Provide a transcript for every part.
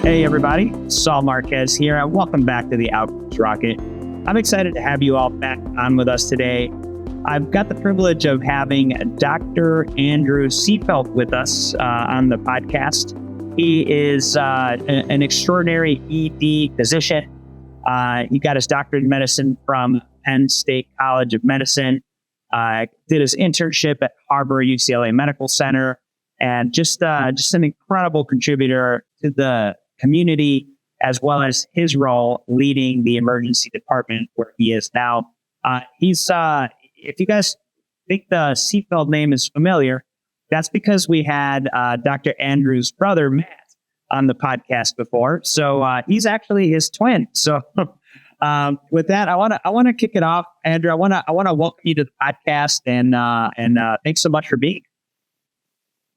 Hey everybody, Saul Marquez here, and welcome back to the Outcomes Rocket. I'm excited to have you all back on with us today. I've got the privilege of having Dr. Andrew Seefeld with us on the podcast. He is an extraordinary ED physician. He got his doctorate in medicine from Penn State College of Medicine, did his internship at Harbor UCLA Medical Center, and just an incredible contributor to the community, as well as his role leading the emergency department where he is now. He's if you guys think the Seefeld name is familiar, that's because we had Dr. Andrew's brother, Matt, on the podcast before. So he's actually his twin. So with that, I want to kick it off, Andrew. I want to welcome you to the podcast and thanks so much for being.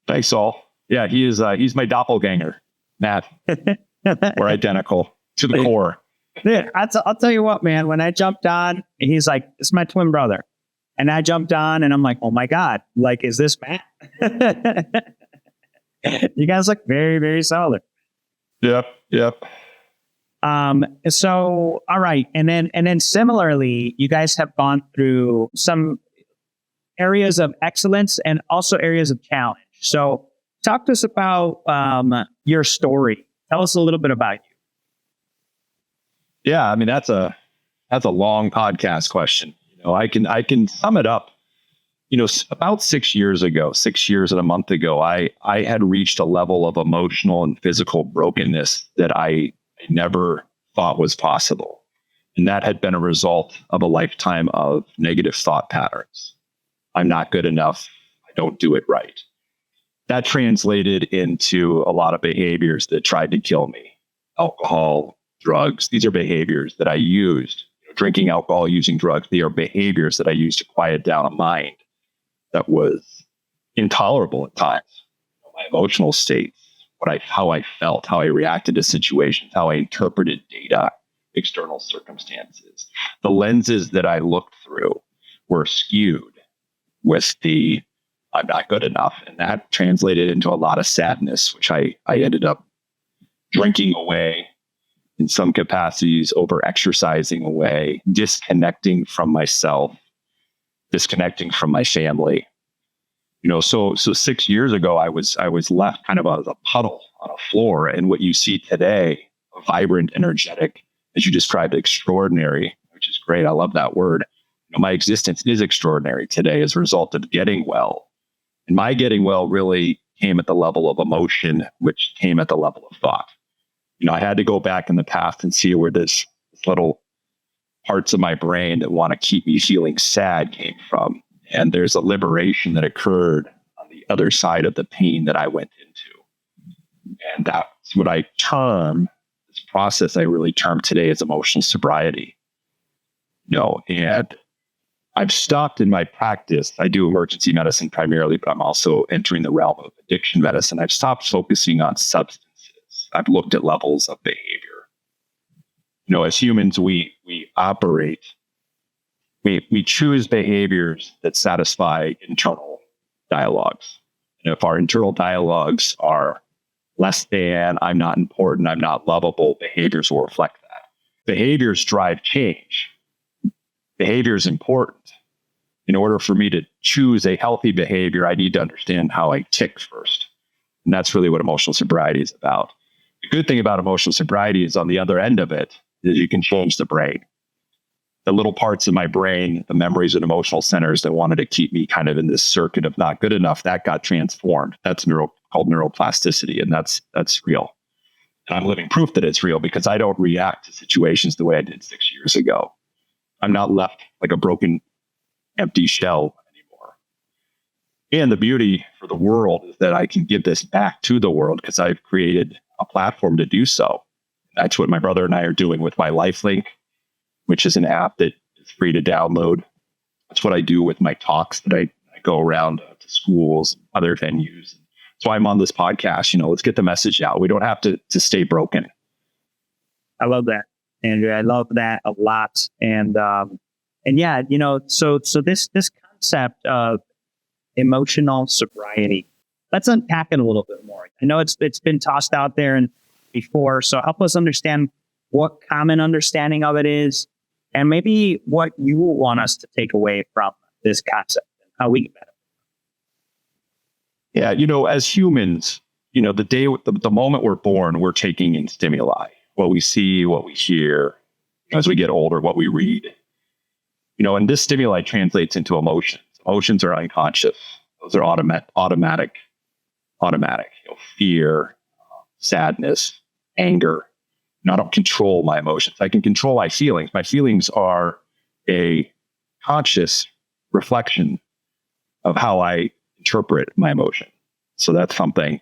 Thanks, Saul. Yeah, he's my doppelganger, Matt. We're identical to the core. Yeah, I'll tell you what, man. When I jumped on, he's like, "It's my twin brother," and I jumped on, and I'm like, "Oh my god! Like, is this Matt?" You guys look very, very similar. Yep. So, all right, and then similarly, you guys have gone through some areas of excellence and also areas of challenge. So, talk to us about your story. Tell us a little bit about you. Yeah, I mean that's a long podcast question. I can sum it up. About 6 years ago, 6 years and a month ago, I had reached a level of emotional and physical brokenness that I never thought was possible, and that had been a result of a lifetime of negative thought patterns. I'm not good enough. I don't do it right. That translated into a lot of behaviors that tried to kill me. Alcohol, drugs, these are behaviors that I used. Drinking alcohol, using drugs, they are behaviors that I used to quiet down a mind that was intolerable at times. My emotional states, how I felt, how I reacted to situations, how I interpreted data, external circumstances. The lenses that I looked through were skewed with the I'm not good enough. And that translated into a lot of sadness, which I ended up drinking away in some capacities, over exercising away, disconnecting from myself, disconnecting from my family. So 6 years ago, I was left kind of as a puddle on a floor. And what you see today, vibrant, energetic, as you described, extraordinary, which is great. I love that word. My existence is extraordinary today as a result of getting well. And my getting well really came at the level of emotion, which came at the level of thought. I had to go back in the past and see where this little parts of my brain that want to keep me feeling sad came from. And there's a liberation that occurred on the other side of the pain that I went into. And that's what I term, this process I really term today as emotional sobriety. And I've stopped in my practice. I do emergency medicine primarily, but I'm also entering the realm of addiction medicine. I've stopped focusing on substances. I've looked at levels of behavior. As humans, we operate, we choose behaviors that satisfy internal dialogues. And if our internal dialogues are less than, I'm not important, I'm not lovable, behaviors will reflect that. Behaviors drive change. Behavior is important. In order for me to choose a healthy behavior, I need to understand how I tick first. And that's really what emotional sobriety is about. The good thing about emotional sobriety is on the other end of it is you can change the brain. The little parts of my brain, the memories and emotional centers that wanted to keep me kind of in this circuit of not good enough, that got transformed. That's called neuroplasticity, and that's real. And I'm living proof that it's real because I don't react to situations the way I did 6 years ago. I'm not left like a broken, empty shell anymore. And the beauty for the world is that I can give this back to the world because I've created a platform to do so. That's what my brother and I are doing with myLifeLink, which is an app that is free to download. That's what I do with my talks that I go around to schools, other venues. So I'm on this podcast, let's get the message out. We don't have to stay broken. I love that, Andrew. I love that a lot. And yeah, so this concept of emotional sobriety, let's unpack it a little bit more. I know it's been tossed out there and before. So help us understand what common understanding of it is, and maybe what you want us to take away from this concept and how we can benefit. Yeah, as humans, the moment we're born, we're taking in stimuli, what we see, what we hear. As we get older, what we read, and this stimuli translates into emotions. Emotions are unconscious; those are automatic. Fear, sadness, anger. I don't control my emotions. I can control my feelings. My feelings are a conscious reflection of how I interpret my emotion. So that's something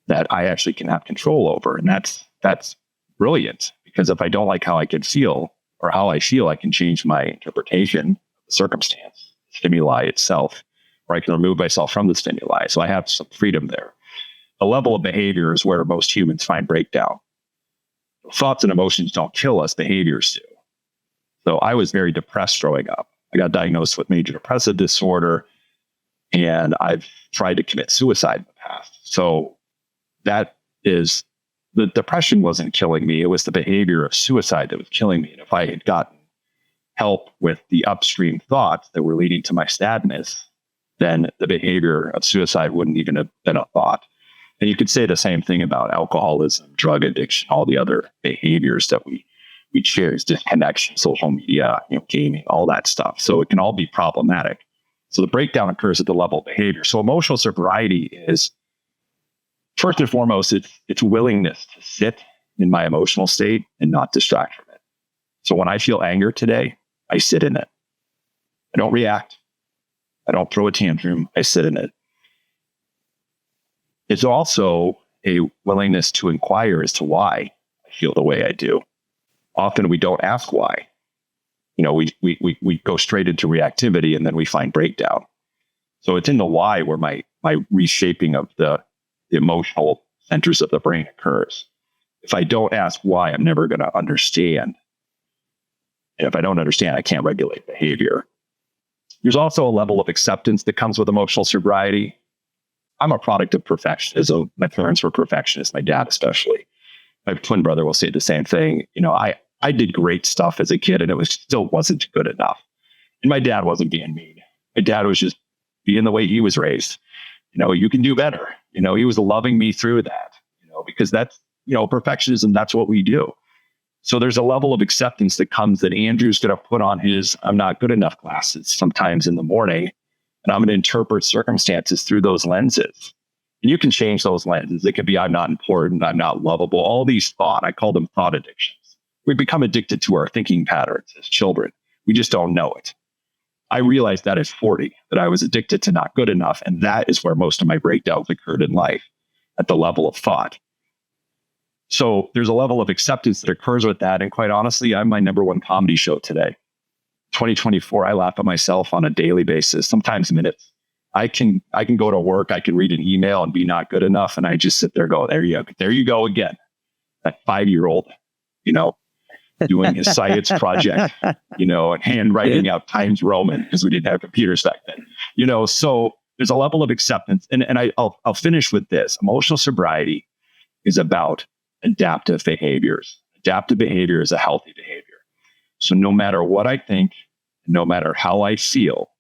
that I actually can have control over. And that's brilliant, because if I don't like how I can feel or how I feel, I can change my interpretation of the circumstance, the stimuli itself, or I can remove myself from the stimuli. So I have some freedom there. The level of behavior is where most humans find breakdown. Thoughts and emotions don't kill us, behaviors do. So I was very depressed growing up. I got diagnosed with major depressive disorder, and I've tried to commit suicide in the past. So that is, the depression wasn't killing me. It was the behavior of suicide that was killing me. And if I had gotten help with the upstream thoughts that were leading to my sadness, then the behavior of suicide wouldn't even have been a thought. And you could say the same thing about alcoholism, drug addiction, all the other behaviors that we share, disconnection, social media, gaming, all that stuff. So it can all be problematic. So the breakdown occurs at the level of behavior. So emotional sobriety is, first and foremost, it's willingness to sit in my emotional state and not distract from it. So when I feel anger today, I sit in it. I don't react. I don't throw a tantrum. I sit in it. It's also a willingness to inquire as to why I feel the way I do. Often we don't ask why. We go straight into reactivity, and then we find breakdown. So it's in the why where my reshaping of the emotional centers of the brain occurs. If I don't ask why, I'm never going to understand. And if I don't understand, I can't regulate behavior. There's also a level of acceptance that comes with emotional sobriety. I'm a product of perfectionism. My parents were perfectionists, my dad especially. My twin brother will say the same thing. I did great stuff as a kid, and it still wasn't good enough. And my dad wasn't being mean. My dad was just being the way he was raised. You can do better. He was loving me through that, because that's, perfectionism, that's what we do. So there's a level of acceptance that comes that Andrew's going to put on his I'm not good enough glasses sometimes in the morning, and I'm going to interpret circumstances through those lenses. And you can change those lenses. It could be I'm not important, I'm not lovable, all these I call them thought addictions. We become addicted to our thinking patterns as children. We just don't know it. I realized that at 40, that I was addicted to not good enough. And that is where most of my breakdowns occurred in life, at the level of thought. So there's a level of acceptance that occurs with that. And quite honestly, I'm my number one comedy show today. 2024, I laugh at myself on a daily basis, sometimes minutes. I can go to work, I can read an email and be not good enough. And I just sit there, there you go again. That 5-year-old, doing his science project, and handwriting out Times Roman, because we didn't have computers back then, so there's a level of acceptance. And I'll finish with this. Emotional sobriety is about adaptive behaviors. Adaptive behavior is a healthy behavior. So no matter what I think, no matter how I feel,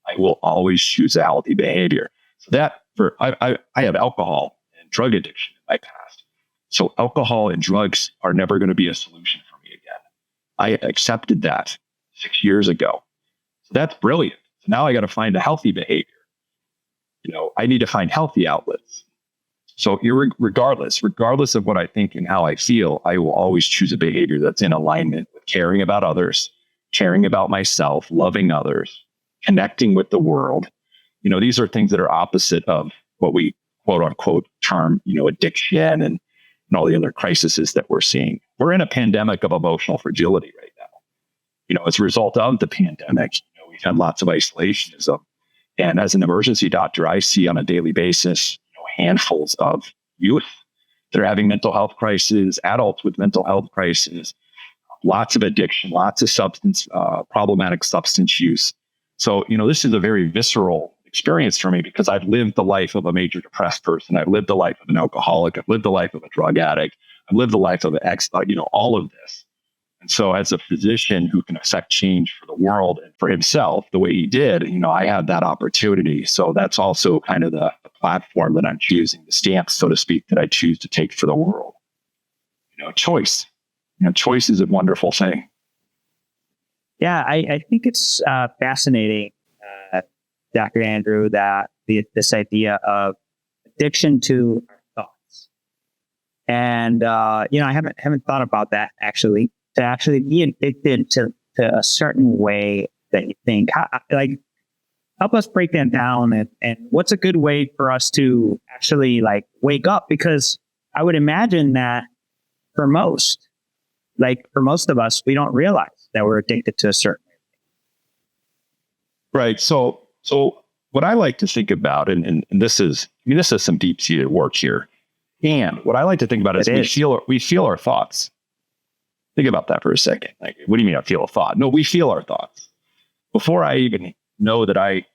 I will always choose a healthy behavior. So I have alcohol and drug addiction in my past. So alcohol and drugs are never going to be a solution for me again. I accepted that 6 years ago. So that's brilliant. So now I got to find a healthy behavior. I need to find healthy outlets. So regardless of what I think and how I feel, I will always choose a behavior that's in alignment with caring about others, caring about myself, loving others, connecting with the world. These are things that are opposite of what we quote unquote term, addiction and all the other crises that we're seeing. We're in a pandemic of emotional fragility right now. As a result of the pandemic, we've had lots of isolationism. And as an emergency doctor, I see on a daily basis, handfuls of youth that are having mental health crises, adults with mental health crises, lots of addiction, lots of problematic substance use. So, this is a very visceral experience for me because I've lived the life of a major depressed person. I've lived the life of an alcoholic. I've lived the life of a drug addict. I've lived the life of an all of this. And so as a physician who can affect change for the world and for himself the way he did, I had that opportunity. So that's also kind of the platform that I'm choosing, the stance, so to speak, that I choose to take for the world. Choice. Choice is a wonderful thing. Yeah, I think it's fascinating, Dr. Andrew, that this idea of addiction to our thoughts. And, I haven't thought about that actually, to actually be addicted to a certain way that you think. Help us break that down and what's a good way for us to actually wake up? Because I would imagine that for most of us, we don't realize that we're addicted to a certain way. Right. So what I like to think about, and this is some deep-seated work here. And what I like to think about is we feel our thoughts. Think about that for a second. What do you mean I feel a thought? No, we feel our thoughts. Before I even know that I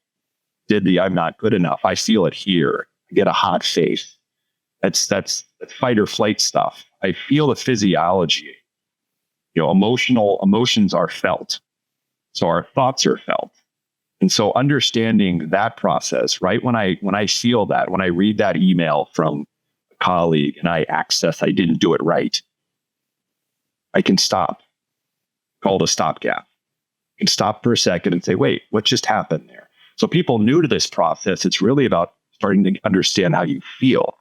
did I'm not good enough, I feel it here. I get a hot face. That's fight or flight stuff. I feel the physiology. Emotions are felt. So our thoughts are felt. And so understanding that process, right? When I feel that, when I read that email from a colleague and I didn't do it right, I can stop, called a stopgap. I can stop for a second and say, wait, what just happened there? So people new to this process, it's really about starting to understand how you feel,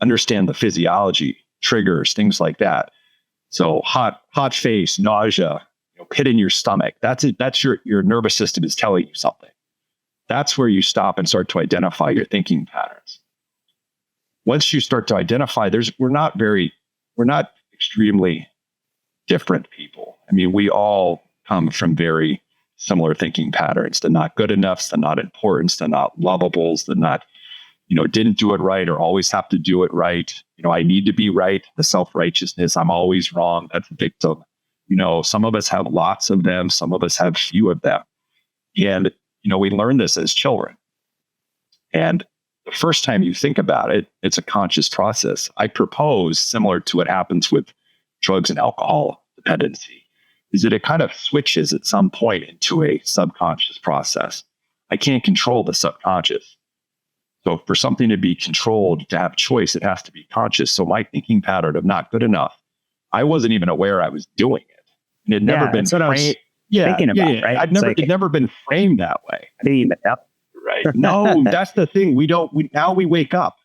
understand the physiology, triggers, things like that. So hot face, nausea, pit in your stomach. That's it. That's your nervous system is telling you something. That's where you stop and start to identify your thinking patterns. Once you start to identify, we're not extremely different people. I mean, we all come from very similar thinking patterns. The not good enoughs, the not importance, the not lovables, the not, didn't do it right or always have to do it right. I need to be right. The self-righteousness, I'm always wrong. That's a victim. Some of us have lots of them. Some of us have few of them. And, we learn this as children. And the first time you think about it, it's a conscious process. I propose, similar to what happens with drugs and alcohol dependency, is that it kind of switches at some point into a subconscious process. I can't control the subconscious. So for something to be controlled, to have choice, it has to be conscious. So my thinking pattern of not good enough, I wasn't even aware I was doing it. And it had never been framed. Thinking about, right? It'd never been framed that way. I didn't even know. Right. No, that's the thing. Now we wake up.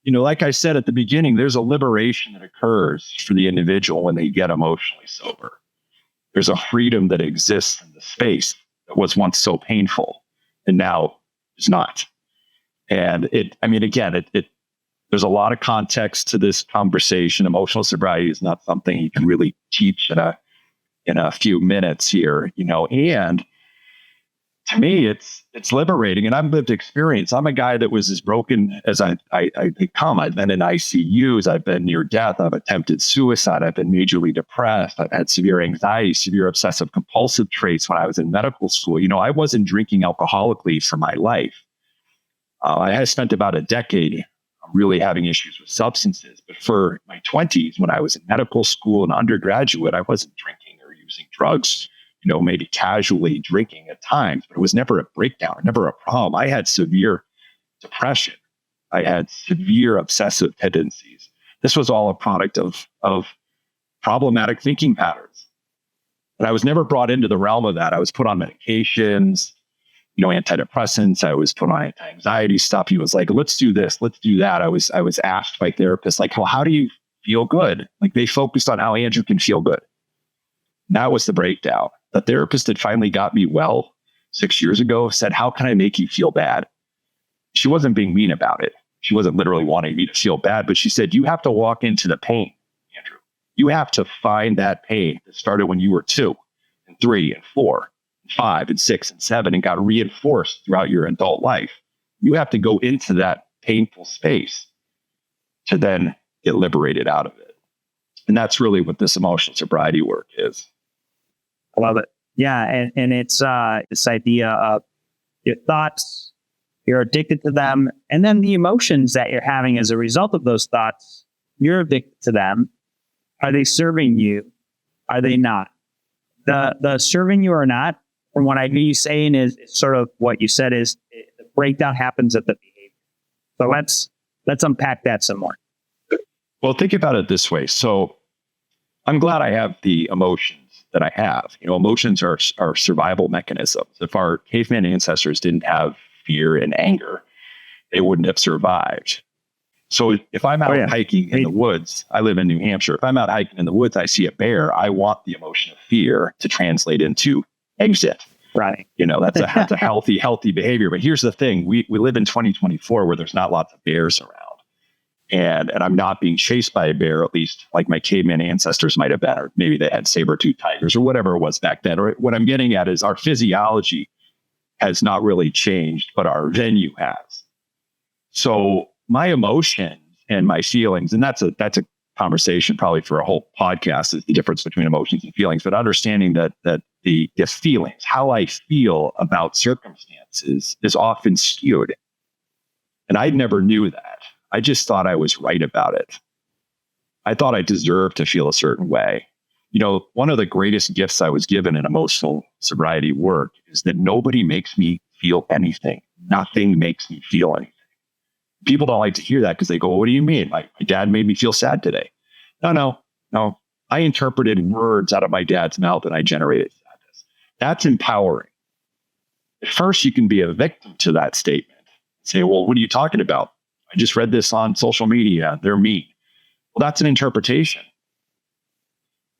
Like I said at the beginning, there's a liberation that occurs for the individual when they get emotionally sober. There's a freedom that exists in the space that was once so painful and now is not. And there's a lot of context to this conversation. Emotional sobriety is not something you can really teach in a few minutes here, and to me, it's liberating. And I've lived experience. I'm a guy that was as broken as I become. I've been in ICUs. I've been near death. I've attempted suicide. I've been majorly depressed. I've had severe anxiety, severe obsessive compulsive traits when I was in medical school. I wasn't drinking alcoholically for my life. I had spent about a decade really having issues with substances. But for my 20s, when I was in medical school and undergraduate, I wasn't drinking or using drugs, maybe casually drinking at times, but it was never a breakdown, never a problem. I had severe depression. I had severe obsessive tendencies. This was all a product of problematic thinking patterns. And I was never brought into the realm of that. I was put on medications, antidepressants. I was put on anti-anxiety stuff. He was like, let's do this, let's do that. I was asked by therapists, well, how do you feel good? They focused on how Andrew can feel good. That was the breakdown. The therapist that finally got me well 6 years ago said, how can I make you feel bad? She wasn't being mean about it. She wasn't literally wanting me to feel bad, but she said, you have to walk into the pain, Andrew. You have to find that pain that started when you were 2 and 3 and 4 and 5 and 6 and 7 and got reinforced throughout your adult life. You have to go into that painful space to then get liberated out of it. And that's really what this emotional sobriety work is. I love it. Yeah. And it's this idea of your thoughts You're addicted to them. And then the emotions that you're having as a result of those thoughts, you're addicted to them. Are they serving you? Are they not? The serving you or not, from what I hear you saying, is sort of what you said is the breakdown happens at the behavior. So let's unpack that some more. Well, think about it this way. So I'm glad I have the emotions that I have. Emotions are survival mechanisms. If our caveman ancestors didn't have fear and anger, they wouldn't have survived. So if I'm out hiking in the woods, I live in New Hampshire. If I'm out hiking in the woods, I see a bear, I want the emotion of fear to translate into exit. Right. That's a healthy behavior. But here's the thing. We live in 2024 where there's not lots of bears around. And I'm not being chased by a bear, at least like my caveman ancestors might have been, or maybe they had saber-toothed tigers or whatever it was back then. Or what I'm getting at is our physiology has not really changed, but our venue has. So my emotions and my feelings, and that's a conversation probably for a whole podcast, is the difference between emotions and feelings, but understanding that the feelings, how I feel about circumstances is often skewed. And I never knew that. I just thought I was right about it. I thought I deserved to feel a certain way. One of the greatest gifts I was given in emotional sobriety work is that nobody makes me feel anything. Nothing makes me feel anything. People don't like to hear that because they go, what do you mean? My dad made me feel sad today. No. I interpreted words out of my dad's mouth and I generated sadness. That's empowering. At first, you can be a victim to that statement. Say, well, what are you talking about? I just read this on social media. They're mean. Well, that's an interpretation.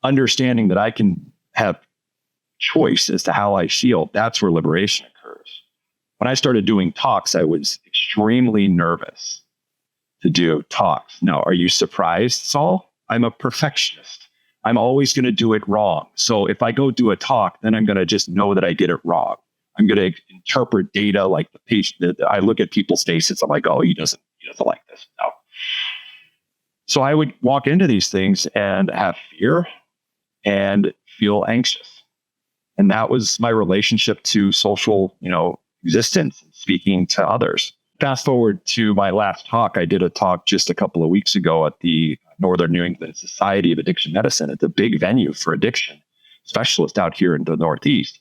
Understanding that I can have choice as to how I feel, that's where liberation occurs. When I started doing talks, I was extremely nervous to do talks. Now, are you surprised, Saul? I'm a perfectionist. I'm always going to do it wrong. So if I go do a talk, then I'm going to just know that I get it wrong. I'm going to interpret data like the patient. I look at people's faces. I'm like, oh, he doesn't like this. No. So I would walk into these things and have fear and feel anxious. And that was my relationship to social, existence and speaking to others. Fast forward to my last talk. I did a talk just a couple of weeks ago at the Northern New England Society of Addiction Medicine. It's a big venue for addiction specialists out here in the Northeast.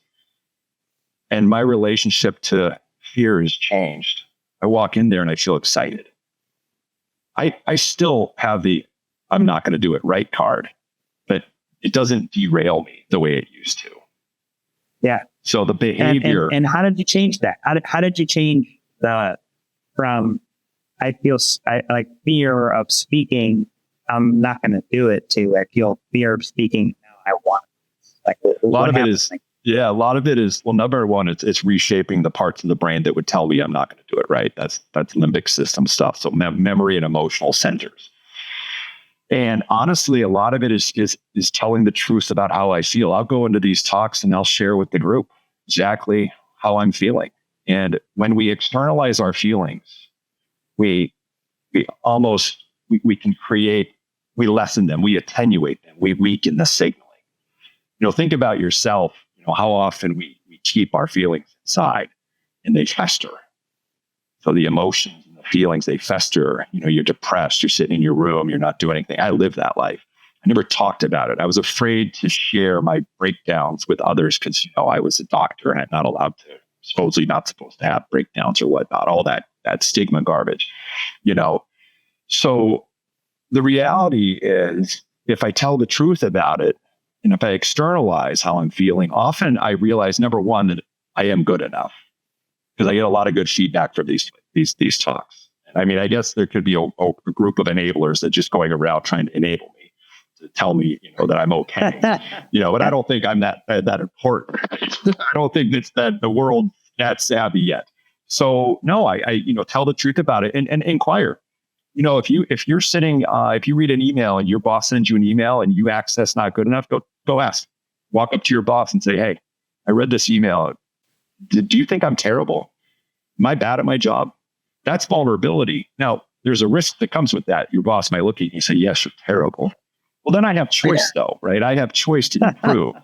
And my relationship to fear has changed. I walk in there and I feel excited. I still have the I'm not going to do it right card, but it doesn't derail me the way it used to. Yeah. So the behavior. And how did you change that? How did you change from I feel like fear of speaking, I'm not going to do it, to I feel fear of speaking, no, I want it. Like a lot of it is. Yeah, a lot of it is, well, number one, it's reshaping the parts of the brain that would tell me I'm not going to do it right. That's limbic system stuff. So memory and emotional centers. And honestly, a lot of it is telling the truth about how I feel. I'll go into these talks and I'll share with the group exactly how I'm feeling. And when we externalize our feelings, we can create, we lessen them, we attenuate them, we weaken the signaling. Think about yourself. How often we keep our feelings inside and they fester. So the emotions and the feelings, they fester. You're depressed, you're sitting in your room, you're not doing anything. I lived that life. I never talked about it. I was afraid to share my breakdowns with others because, I was a doctor and I'm not allowed to, supposedly not supposed to have breakdowns or whatnot, all that stigma garbage, So the reality is, if I tell the truth about it, and if I externalize how I'm feeling, often I realize, number one, that I am good enough, because I get a lot of good feedback from these talks. And I mean, I guess there could be a group of enablers that just going around trying to enable me, to tell me, that I'm okay. But I don't think I'm that important. I don't think that the world's that savvy yet. So no, I tell the truth about it and inquire. If you're sitting, if you read an email and your boss sends you an email and you access not good enough, go ask. Walk up to your boss and say, hey, I read this email. Do you think I'm terrible? Am I bad at my job? That's vulnerability. Now, there's a risk that comes with that. Your boss might look at you and say, yes, you're terrible. Well, then I have choice though, right? I have choice to improve.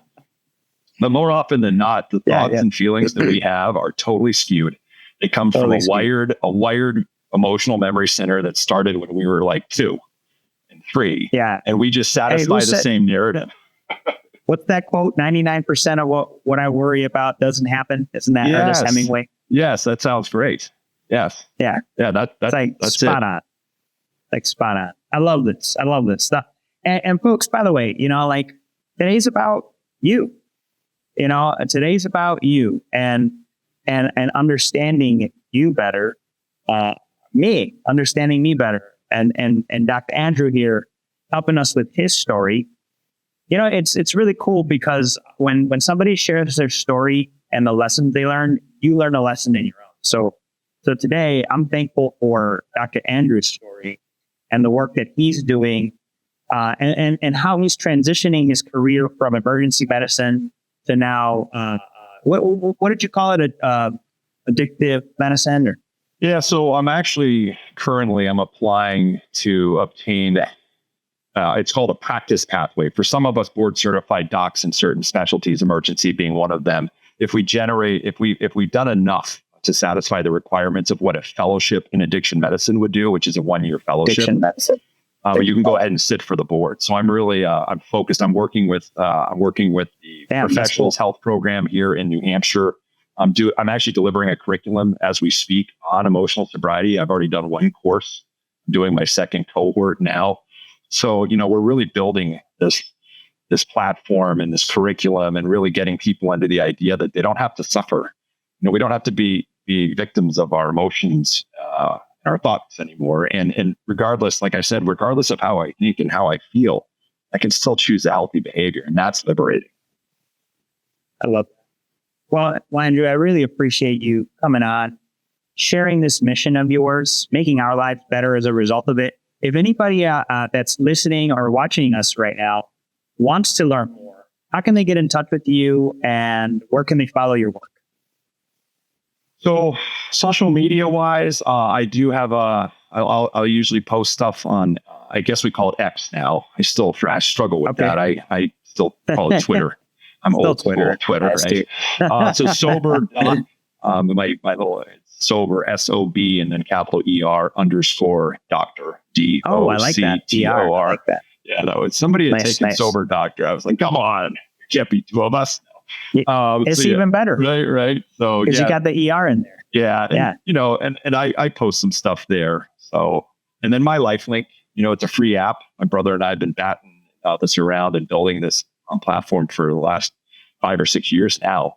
But more often than not, the thoughts and feelings that we have are totally skewed. They come from Totally a wired emotional memory center that started when we were like 2 and 3. Yeah. And we just satisfy the same narrative. What's that quote? 99% of what I worry about doesn't happen. Isn't that Ernest Hemingway? Yes, that sounds great. Yes. Yeah. Yeah, that's spot on. Like spot on. I love this stuff. And folks, by the way, like today's about you. Today's about you and understanding you better. Understanding me better, and Dr. Andrew here helping us with his story. It's really cool because when somebody shares their story and the lessons they learn, you learn a lesson in your own. So today I'm thankful for Dr. Andrew's story and the work that he's doing, and how he's transitioning his career from emergency medicine to now, what did you call it? Addictive medicine? Yeah. So I'm applying to obtain, it's called a practice pathway. For some of us board certified docs in certain specialties, emergency being one of them. If we've done enough to satisfy the requirements of what a fellowship in addiction medicine would do, which is a 1-year fellowship, addiction medicine. You can go ahead and sit for the board. So I'm really, I'm focused. I'm working with the Professionals Health Program here in New Hampshire. I'm actually delivering a curriculum as we speak on emotional sobriety. I've already done 1 course. I'm doing my 2nd cohort now. So, we're really building this platform and this curriculum and really getting people into the idea that they don't have to suffer. We don't have to be victims of our emotions, our thoughts anymore. And regardless, like I said, regardless of how I think and how I feel, I can still choose a healthy behavior, and that's liberating. I love that. Well, Andrew, I really appreciate you coming on, sharing this mission of yours, making our lives better as a result of it. If anybody that's listening or watching us right now wants to learn more, how can they get in touch with you, and where can they follow your work? So social media wise, I do have I'll usually post stuff on, I guess we call it X now. I struggle with that. I still call it Twitter. I'm still old Twitter, right? So sober, my little sober, SOB, and then capital ER _ doctor, DOCTOR. Oh, I like that. DR. I like that. Yeah, that was somebody had taken sober doctor. I was like, come on, there can't be 2 of us. It's even better. Right. So because you got the ER in there. Yeah. And I post some stuff there. So, and then myLifeLink, it's a free app. My brother and I have been batting this around and building this platform for the last 5 or 6 years now.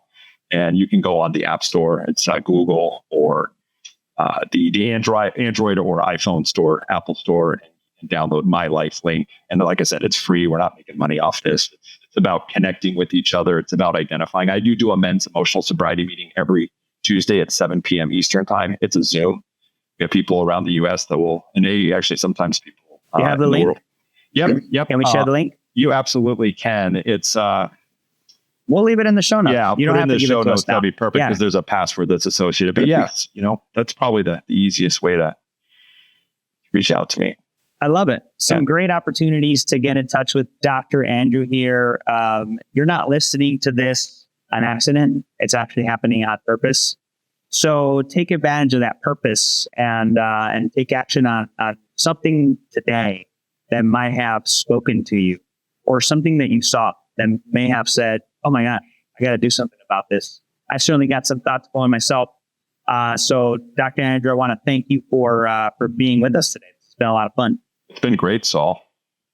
And you can go on the App Store. It's Google or the Android or iPhone store, Apple Store, and download myLifeLink. And like I said, it's free. We're not making money off this. It's about connecting with each other. It's about identifying. I do a men's emotional sobriety meeting every Tuesday at 7 p.m. Eastern time. It's a Zoom. We have people around the U.S. that will, and they actually sometimes people. You have the link? Yep. Can we share the link? You absolutely can. It's we'll leave it in the show notes. Yeah, I'll put it in the show notes. That'd be perfect because there's a password that's associated. But yes, that's probably the easiest way to reach out to me. I love it. Some great opportunities to get in touch with Dr. Andrew here. You're not listening to this on accident. It's actually happening on purpose. So take advantage of that purpose and take action on something today that might have spoken to you, or something that you saw that may have said, oh my God, I got to do something about this. I certainly got some thoughts going myself. So Dr. Andrew, I want to thank you for being with us today. It's been a lot of fun. It's been great, Saul.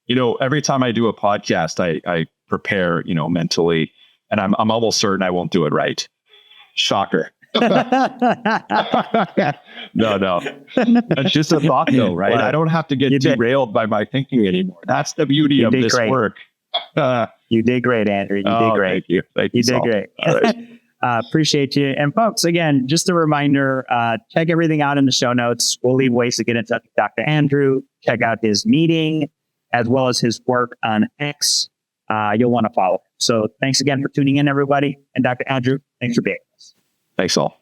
Every time I do a podcast, I prepare, mentally, and I'm almost certain I won't do it right. Shocker. No. That's just a thought though, right? Well, I don't have to get derailed by my thinking anymore. That's the beauty of this work. You did great, Andrew. You did great. Thank you. You did great. Right. Appreciate you. And folks, again, just a reminder, check everything out in the show notes. We'll leave ways to get in touch with Dr. Andrew. Check out his meeting as well as his work on X. You'll want to follow. So thanks again for tuning in, everybody. And Dr. Andrew, thanks for being with us. Thanks all.